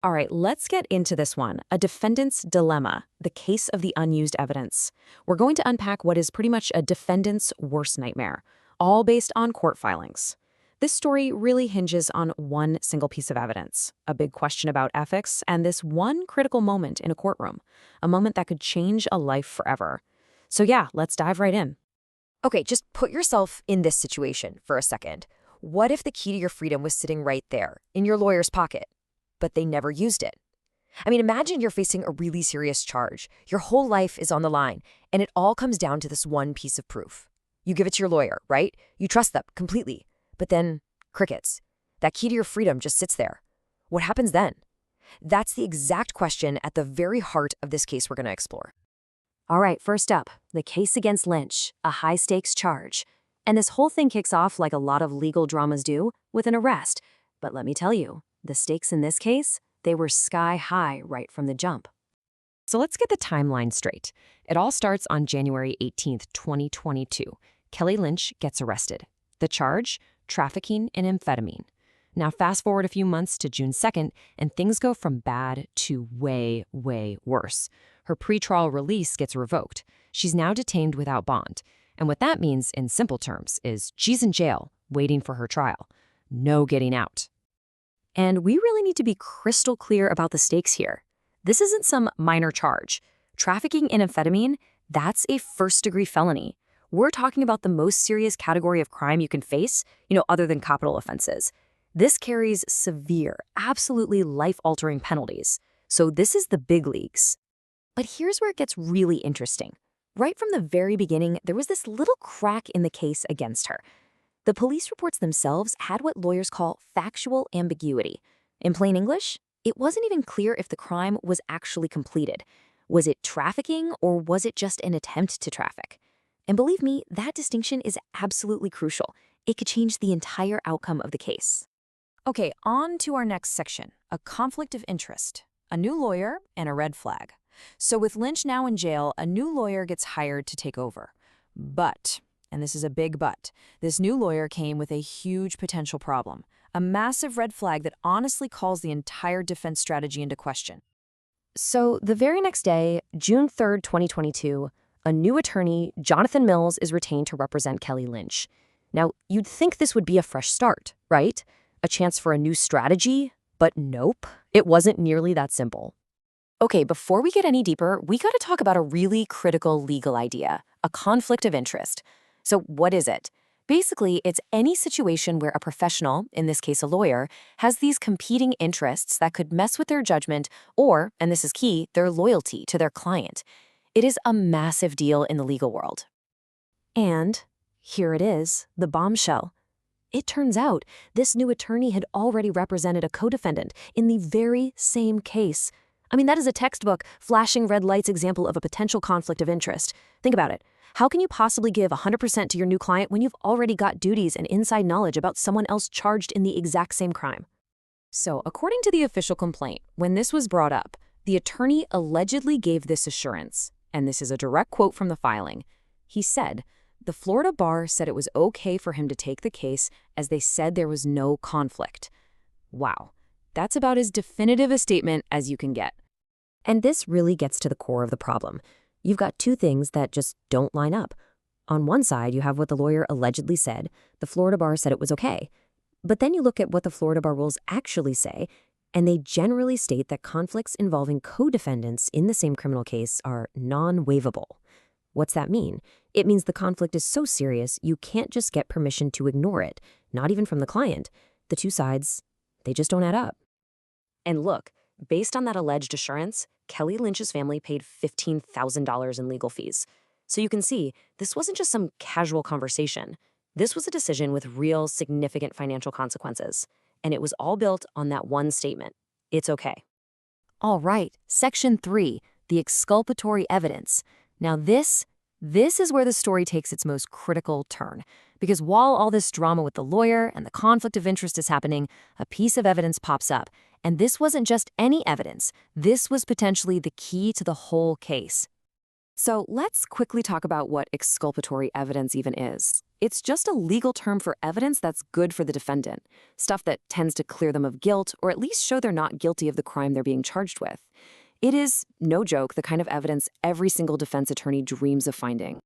All right, let's get into this one. A defendant's dilemma, the case of the unused evidence. We're going to unpack what is pretty much a defendant's worst nightmare, all based on court filings. This story really hinges on one single piece of evidence, a big question about ethics, and this one critical moment in a courtroom, a moment that could change a life forever. So yeah, let's dive right in. Okay, just put yourself in this situation for a second. What if the key to your freedom was sitting right there, in your lawyer's pocket, but they never used it? I mean, imagine you're facing a really serious charge. Your whole life is on the line, and it all comes down to this one piece of proof. You give it to your lawyer, right? You trust them completely. But then, crickets. That key to your freedom just sits there. What happens then? That's the exact question at the very heart of this case we're going to explore. All right, first up, the case against Lynch, a high-stakes charge. And this whole thing kicks off like a lot of legal dramas do, with an arrest. But let me tell you, the stakes in this case, they were sky high right from the jump. So let's get the timeline straight. It all starts on January 18th, 2022. Kelly Lynch gets arrested. The charge? Trafficking in amphetamine. Now fast forward a few months to June 2nd, and things go from bad to way, way worse. Her pretrial release gets revoked. She's now detained without bond. And what that means, in simple terms, is she's in jail, waiting for her trial. No getting out. And we really need to be crystal clear about the stakes here. This isn't some minor charge. Trafficking in amphetamine, that's a first-degree felony. We're talking about the most serious category of crime you can face, other than capital offenses. This carries severe, absolutely life-altering penalties. So this is the big leagues. But here's where it gets really interesting. Right from the very beginning, there was this little crack in the case against her. The police reports themselves had what lawyers call factual ambiguity. In plain English, it wasn't even clear if the crime was actually completed. Was it trafficking, or was it just an attempt to traffic? And believe me, that distinction is absolutely crucial. It could change the entire outcome of the case. Okay, on to our next section, a conflict of interest, a new lawyer, and a red flag. So with Lynch now in jail, a new lawyer gets hired to take over. But, and this is a big but, this new lawyer came with a huge potential problem, a massive red flag that honestly calls the entire defense strategy into question. So the very next day, June 3rd, 2022, a new attorney, Jonathan Mills, is retained to represent Kelly Lynch. Now, you'd think this would be a fresh start, right? A chance for a new strategy? But nope, it wasn't nearly that simple. Okay, before we get any deeper, we gotta talk about a really critical legal idea, a conflict of interest. So what is it? Basically, it's any situation where a professional, in this case a lawyer, has these competing interests that could mess with their judgment or, and this is key, their loyalty to their client. It is a massive deal in the legal world. And here it is, the bombshell. It turns out this new attorney had already represented a co-defendant in the very same case. I mean, that is a textbook, flashing red lights example of a potential conflict of interest. Think about it. How can you possibly give 100% to your new client when you've already got duties and inside knowledge about someone else charged in the exact same crime? So, according to the official complaint, when this was brought up, the attorney allegedly gave this assurance, and this is a direct quote from the filing. He said, "The Florida bar said it was okay for him to take the case as they said there was no conflict." Wow, that's about as definitive a statement as you can get. And this really gets to the core of the problem. You've got two things that just don't line up. On one side, you have what the lawyer allegedly said. The Florida bar said it was okay. But then you look at what the Florida bar rules actually say, and they generally state that conflicts involving co-defendants in the same criminal case are non-waivable. What's that mean? It means the conflict is so serious you can't just get permission to ignore it, not even from the client. The two sides, they just don't add up. And look, based on that alleged assurance, Kelly Lynch's family paid $15,000 in legal fees. So you can see, this wasn't just some casual conversation. This was a decision with real, significant financial consequences. And it was all built on that one statement. It's okay. All right, Section 3, the exculpatory evidence. Now this is where the story takes its most critical turn. Because while all this drama with the lawyer and the conflict of interest is happening, a piece of evidence pops up. And this wasn't just any evidence. This was potentially the key to the whole case. So let's quickly talk about what exculpatory evidence even is. It's just a legal term for evidence that's good for the defendant, stuff that tends to clear them of guilt or at least show they're not guilty of the crime they're being charged with. It is, no joke, the kind of evidence every single defense attorney dreams of finding.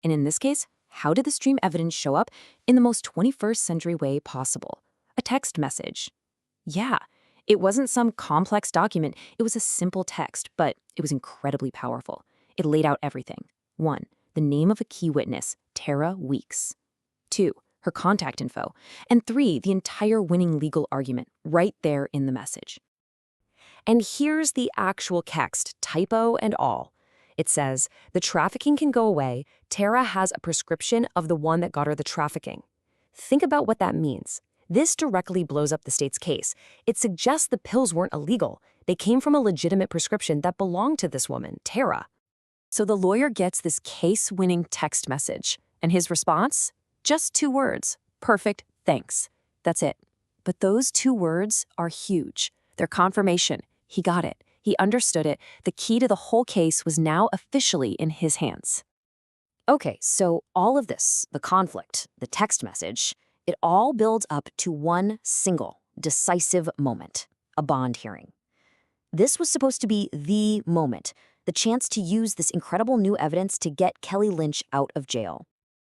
And in this case, how did the stream evidence show up in the most 21st century way possible? A text message. Yeah, it wasn't some complex document. It was a simple text, but it was incredibly powerful. It laid out everything. 1. The name of a key witness, Tara Weeks. 2. Her contact info. And 3. The entire winning legal argument, right there in the message. And here's the actual text, typo and all. It says, the trafficking can go away. Tara has a prescription of the one that got her the trafficking. Think about what that means. This directly blows up the state's case. It suggests the pills weren't illegal. They came from a legitimate prescription that belonged to this woman, Tara. So the lawyer gets this case-winning text message. And his response? Just 2 words. Perfect, thanks. That's it. But those 2 words are huge. They're confirmation. He got it. He understood it. The key to the whole case was now officially in his hands. Okay, so all of this, the conflict, the text message, it all builds up to one single, decisive moment, a bond hearing. This was supposed to be the moment, the chance to use this incredible new evidence to get Kelly Lynch out of jail.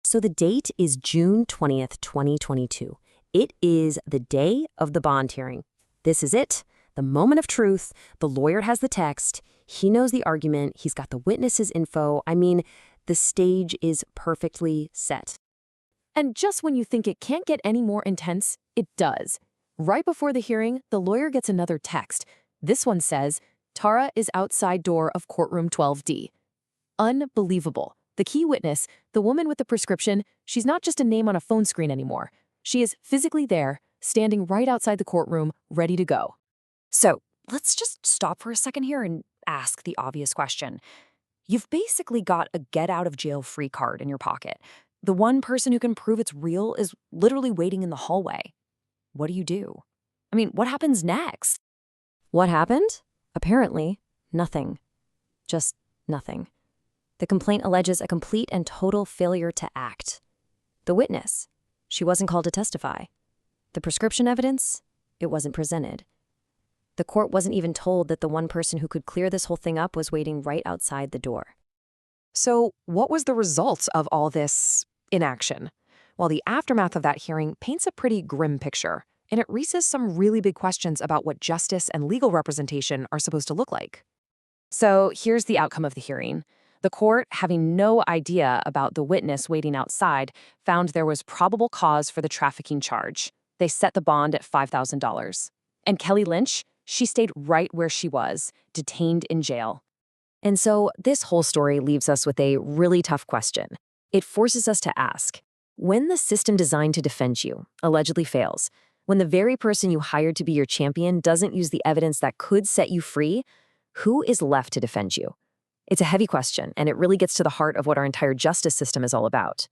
So the date is June 20th, 2022. It is the day of the bond hearing. This is it. The moment of truth. The lawyer has the text. He knows the argument. He's got the witness's info. I mean, the stage is perfectly set. And just when you think it can't get any more intense, it does. Right before the hearing, the lawyer gets another text. This one says, Tara is outside door of courtroom 12D. Unbelievable. The key witness, the woman with the prescription, she's not just a name on a phone screen anymore. She is physically there, standing right outside the courtroom, ready to go. So let's just stop for a second here and ask the obvious question. You've basically got a get-out-of-jail-free card in your pocket. The one person who can prove it's real is literally waiting in the hallway. What do? I mean, what happens next? What happened? Apparently, nothing. Just nothing. The complaint alleges a complete and total failure to act. The witness, she wasn't called to testify. The prescription evidence, it wasn't presented. The court wasn't even told that the one person who could clear this whole thing up was waiting right outside the door. So what was the result of all this inaction? Well, the aftermath of that hearing paints a pretty grim picture, and it raises some really big questions about what justice and legal representation are supposed to look like. So here's the outcome of the hearing. The court, having no idea about the witness waiting outside, found there was probable cause for the trafficking charge. They set the bond at $5,000. And Kelly Lynch, she stayed right where she was, detained in jail. And so this whole story leaves us with a really tough question. It forces us to ask, when the system designed to defend you allegedly fails, when the very person you hired to be your champion doesn't use the evidence that could set you free, who is left to defend you? It's a heavy question, and it really gets to the heart of what our entire justice system is all about.